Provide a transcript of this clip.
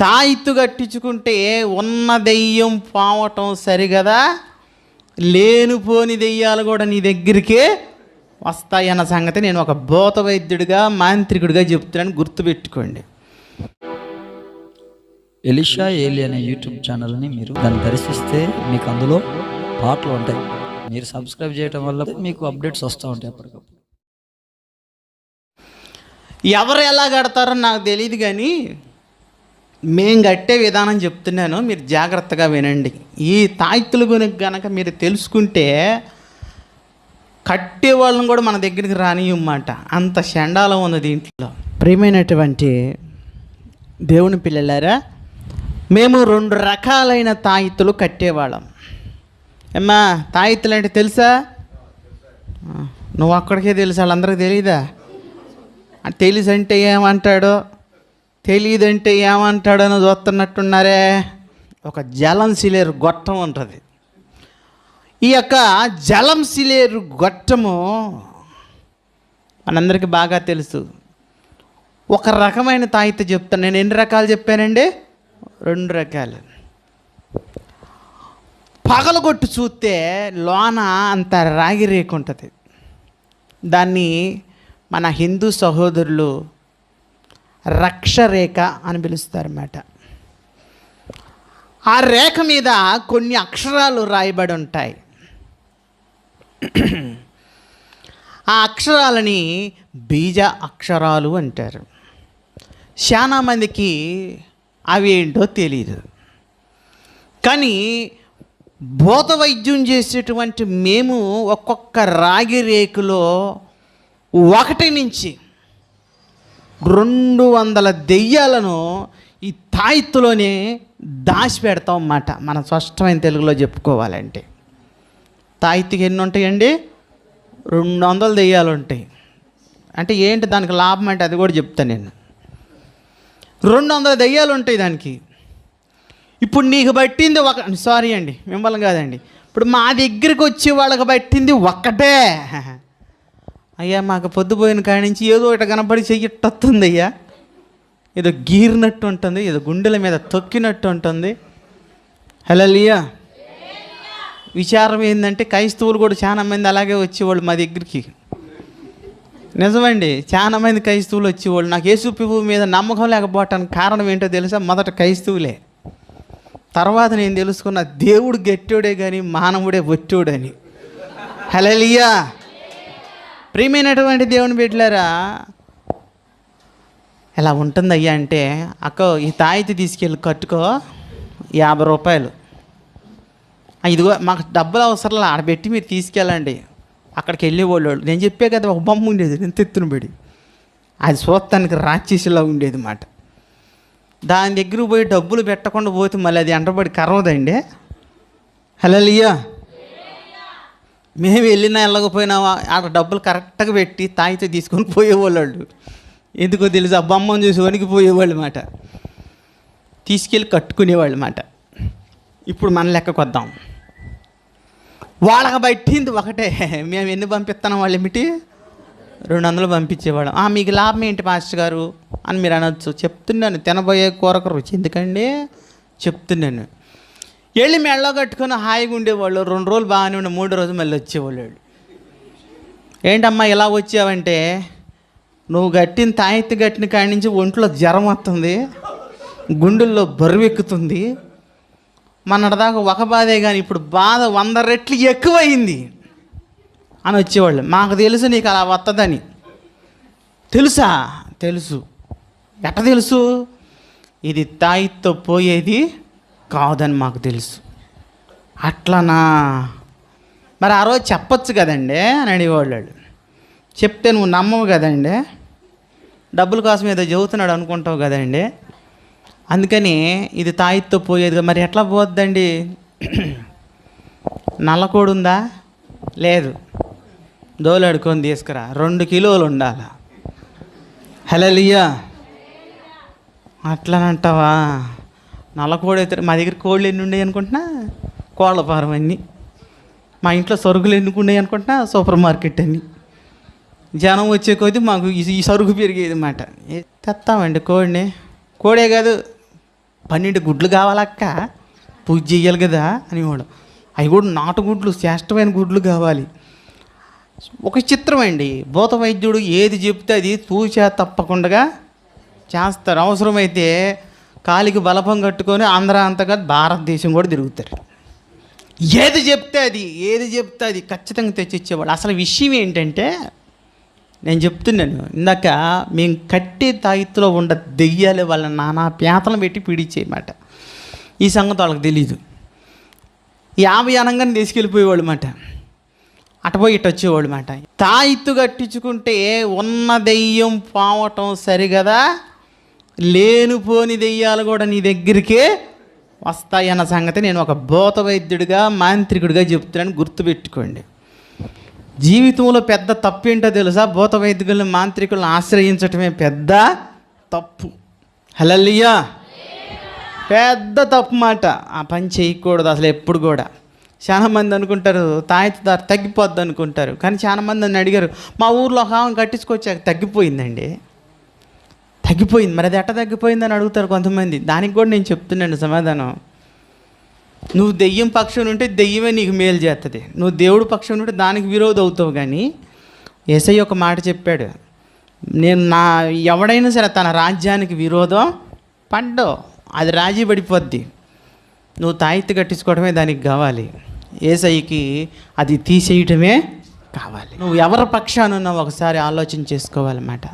తాయిత్తు కట్టించుకుంటే ఉన్న దెయ్యం పోవటం సరిగదా, లేనిపోని దెయ్యాలు కూడా నీ దగ్గరికే వస్తాయన్న సంగతి నేను ఒక భూత వైద్యుడిగా మాంత్రికుడిగా చెప్తున్నాను, గుర్తుపెట్టుకోండి. ఎలీషా ఏలి అనే యూట్యూబ్ ఛానల్ని మీరు దాన్ని దర్శిస్తే మీకు అందులో పాటలు ఉంటాయి. మీరు సబ్స్క్రైబ్ చేయడం వల్ల మీకు అప్డేట్స్ వస్తూ ఉంటాయి అప్పటికప్పుడు. ఎవరు ఎలా కడతారో నాకు తెలియదు, కానీ మేము కట్టే విధానం చెప్తున్నాను, మీరు జాగ్రత్తగా వినండి. ఈ తాయిత్తుల గురించి కనుక మీరు తెలుసుకుంటే కట్టే వాళ్ళని కూడా మన దగ్గరికి రానియమాట, అంత చండాలం ఉంది దీంట్లో. ప్రియమైనటువంటి దేవుని పిల్లలారా, మేము 2 రకాలైన తాయిత్తులు కట్టేవాళ్ళం. అమ్మా, తాయిత్తులు అంటే తెలుసా? నువ్వు అక్కడికే తెలుసు, వాళ్ళందరికీ తెలీదా? తెలుసు అంటే ఏమంటాడో, తెలియదంటే ఏమంటాడో అని చూస్తున్నట్టున్నారే. ఒక జలం సిలేరు గొట్టం ఉంటుంది. ఈ యొక్క జలం సిలేరు గొట్టము మనందరికీ బాగా తెలుసు. ఒక రకమైన తాయిత్తు చెప్తాను. నేను ఎన్ని రకాలు చెప్పానండి? 2 రకాలు. పగలగొట్టు చూస్తే లోన అంత రాగి రేకు ఉంటుంది. దాన్ని మన హిందూ సహోదరులు రక్షరేఖ అని పిలుస్తారన్నమాట. ఆ రేఖ మీద కొన్ని అక్షరాలు రాయబడి ఉంటాయి. ఆ అక్షరాలని బీజ అక్షరాలు అంటారు. చాలా మందికి అవి ఏంటో తెలియదు. కానీ భూత వైద్యం చేసేటువంటి మేము ఒక్కొక్క రాగి రేకులో 1 నుంచి 200 దెయ్యాలను ఈ తాయిత్తులోనే దాచిపెడతాం అన్నమాట. మనం స్పష్టమైన తెలుగులో చెప్పుకోవాలంటే తాయిత్తుకి ఎన్ని ఉంటాయండి? 200 దెయ్యాలు ఉంటాయి. అంటే ఏంటి దానికి లాభం అంటే అది కూడా చెప్తాను నేను. 200 దెయ్యాలు ఉంటాయి దానికి. ఇప్పుడు నీకు పట్టింది సారీ అండి, మిమ్మల్ని కాదండి, ఇప్పుడు మా దగ్గరికి వచ్చే వాళ్ళకి పట్టింది ఒక్కటే. అయ్యా, మాకు పొద్దుపోయిన కాడి నుంచి ఏదో ఒకటి కనపడి చెయ్యట్టొస్తుంది అయ్యా, ఏదో గీరినట్టు ఉంటుంది, ఏదో గుండెల మీద తొక్కినట్టు ఉంటుంది. హల్లెలూయా. విచారం ఏంటంటే క్రైస్తవులు కూడా చాలా మంది అలాగే వచ్చేవాళ్ళు మా దగ్గరికి. నిజమండి, చాలా మంది క్రైస్తవులు వచ్చేవాళ్ళు. నాకు యేసు ప్రభువు మీద నమ్మకం లేకపోవటానికి కారణం ఏంటో తెలుసా? మొదట క్రైస్తవులే. తర్వాత నేను తెలుసుకున్న దేవుడు గట్టోడే కానీ మానవుడే ఒట్టోడని. హల్లెలూయా. ప్రియమైనటువంటి దేవుని బిడ్డలారా, ఎలా ఉంటుంది అయ్యా అంటే, అక్క ఈ తాయితీ తీసుకెళ్ళి కట్టుకో, 50 రూపాయలు. ఇదిగో మాకు డబ్బులు అవసరం, ఆడబెట్టి మీరు తీసుకెళ్ళండి. అక్కడికి వెళ్ళేవాళ్ళు. నేను చెప్పే కదా, ఒక బొమ్మ ఉండేది నేను తెత్తున పెడి, అది చూస్తానికి రాక్షసిలా ఉండేది మాట. దాని దగ్గర పోయి డబ్బులు పెట్టకుండా పోతే మళ్ళీ అది ఎంటబడి కరవదండి. హల్లెలూయా. మేము వెళ్ళినా వెళ్ళకపోయినా ఆ డబ్బులు కరెక్ట్గా పెట్టి తాయితే తీసుకొని పోయేవాళ్ళు. ఎందుకో తెలుసు, ఆ బొమ్మను చూసి వణికిపోయేవాళ్ళు మాట. తీసుకెళ్ళి కట్టుకునేవాళ్ళు మాట. ఇప్పుడు మన లెక్కకు వద్దాం. వాళ్ళకి పట్టింది ఒకటే. మేము ఎన్ని పంపిస్తున్నాం వాళ్ళు ఏమిటి? 200 పంపించేవాళ్ళం. మీకు లాభం ఏంటి మాస్టర్ గారు అని మీరు అనొచ్చు. చెప్తున్నాను, తినబోయే కూరకు రుచి ఎందుకండి చెప్తున్నాను. వెళ్ళి మెళ్ళో కట్టుకొని హాయిగా ఉండేవాళ్ళు. 2 రోజులు బాగానే ఉండే, 3వ రోజు మళ్ళీ వచ్చేవాళ్ళు. ఏంటమ్మా ఇలా వచ్చావంటే, నువ్వు కట్టిన తాయిత్తు కట్టిన కాడి నుంచి ఒంట్లో జ్వరం వస్తుంది, గుండెల్లో బరువెక్కుతుంది. మొన్నటిదాకా ఒక బాధే కానీ ఇప్పుడు బాధ 100 రెట్లు ఎక్కువయింది అని వచ్చేవాళ్ళు. మాకు తెలుసు నీకు అలా వస్తుందని. తెలుసా? తెలుసు. ఎట్ట తెలుసు? ఇది తాయిత్తో పోయేది కాదని మాకు తెలుసు. అట్లనా? మరి ఆ రోజు చెప్పొచ్చు కదండి అని అడిగేవాళ్ళు. చెప్తే నువ్వు నమ్మవు కదండి, డబ్బుల కోసం ఏదో చెబుతున్నాడు అనుకుంటావు కదండి, అందుకని ఇది తాయిత్తో పోయేది. మరి ఎట్లా పోద్దండి? నల్లకోడు ఉందా? లేదు. దోలాడుకొని తీసుకురా, 2 కిలోలు ఉండాలి. హల్లెలూయా. అట్లనంటావా? నల్లకోడి అయితే మా దగ్గర కోళ్ళు ఎన్ని ఉన్నాయి అనుకుంటున్నా? కోళ్ళ ఫారం అన్నీ. మా ఇంట్లో సరుకులు ఎన్ని ఉన్నాయి అనుకుంటున్నా? సూపర్ మార్కెట్ అన్నీ. జనం వచ్చే కొద్దీ మాకు ఈ సరుకు పెరిగేది అన్నమాట. తెస్తామండి కోడిని. కోడే కాదు, 12 గుడ్లు కావాలక్క, పూజ చెయ్యాలి కదా అనేవాడు. అవి కూడా నాటు గుడ్లు, శ్రేష్టమైన గుడ్లు కావాలి. ఒక చిత్రం అండి, భూత వైద్యుడు ఏది చెప్తే అది తూచా తప్పకుండా చేస్తారు. అవసరమైతే కాలికి బలపం కట్టుకొని ఆంధ్ర అంతగా భారతదేశం కూడా తిరుగుతారు. ఏది చెప్తే అది ఖచ్చితంగా తెచ్చిచ్చేవాడు. అసలు విషయం ఏంటంటే, నేను చెప్తున్నాను ఇందాక, మేము కట్టే తాయిత్తులో ఉన్న దెయ్యాలు వాళ్ళ నానా పేతలను పెట్టి పీడించేయమాట. ఈ సంగతి వాళ్ళకి తెలీదు. 50 అనగానే తీసుకెళ్ళిపోయేవాళ్ళు మాట, అటుపోయి ఇటు వచ్చేవాళ్ళు మాట. తాయిత్తు కట్టించుకుంటే ఉన్న దెయ్యం పోవటం సరిగదా, లేనిపోని దెయ్యాలు కూడా నీ దగ్గరికే వస్తాయన్న సంగతి నేను ఒక భూత వైద్యుడిగా, మాంత్రికుడిగా చెప్తున్నాను, గుర్తుపెట్టుకోండి. జీవితంలో పెద్ద తప్పు ఏంటో తెలుసా? భూత వైద్యులను, మాంత్రికులను ఆశ్రయించటమే పెద్ద తప్పు. హల్లెలూయా, పెద్ద తప్పు మాట. ఆ పని చేయకూడదు అసలు ఎప్పుడు కూడా. చాలామంది అనుకుంటారు తాయితదారు తగ్గిపోద్ది అనుకుంటారు, కానీ చాలామంది నన్ను అడిగారు, మా ఊర్లో ఒక ఆమె కట్టించుకొచ్చాక తగ్గిపోయిందండి. తగ్గిపోయింది, మరి అది ఎట్ట తగ్గిపోయిందని అడుగుతారు కొంతమంది. దానికి కూడా నేను చెప్తున్నాను సమాధానం. నువ్వు దెయ్యం పక్షం ఉంటే దెయ్యమే నీకు మేలు చేస్తుంది, నువ్వు దేవుడు పక్షం ఉంటే దానికి విరోధం అవుతావు. కానీ యేసయ్య ఒక మాట చెప్పాడు, నేను ఎవడైనా సరే తన రాజ్యానికి విరోధం పడ్డో అది రాజీ పడిపోద్ది. నువ్వు తాయిత్తు కట్టించుకోవడమే దానికి కావాలి, యేసయ్యకి అది తీసేయటమే కావాలి. నువ్వు ఎవరి పక్షాన ఉన్నావు ఒకసారి ఆలోచన చేసుకోవాలన్నమాట.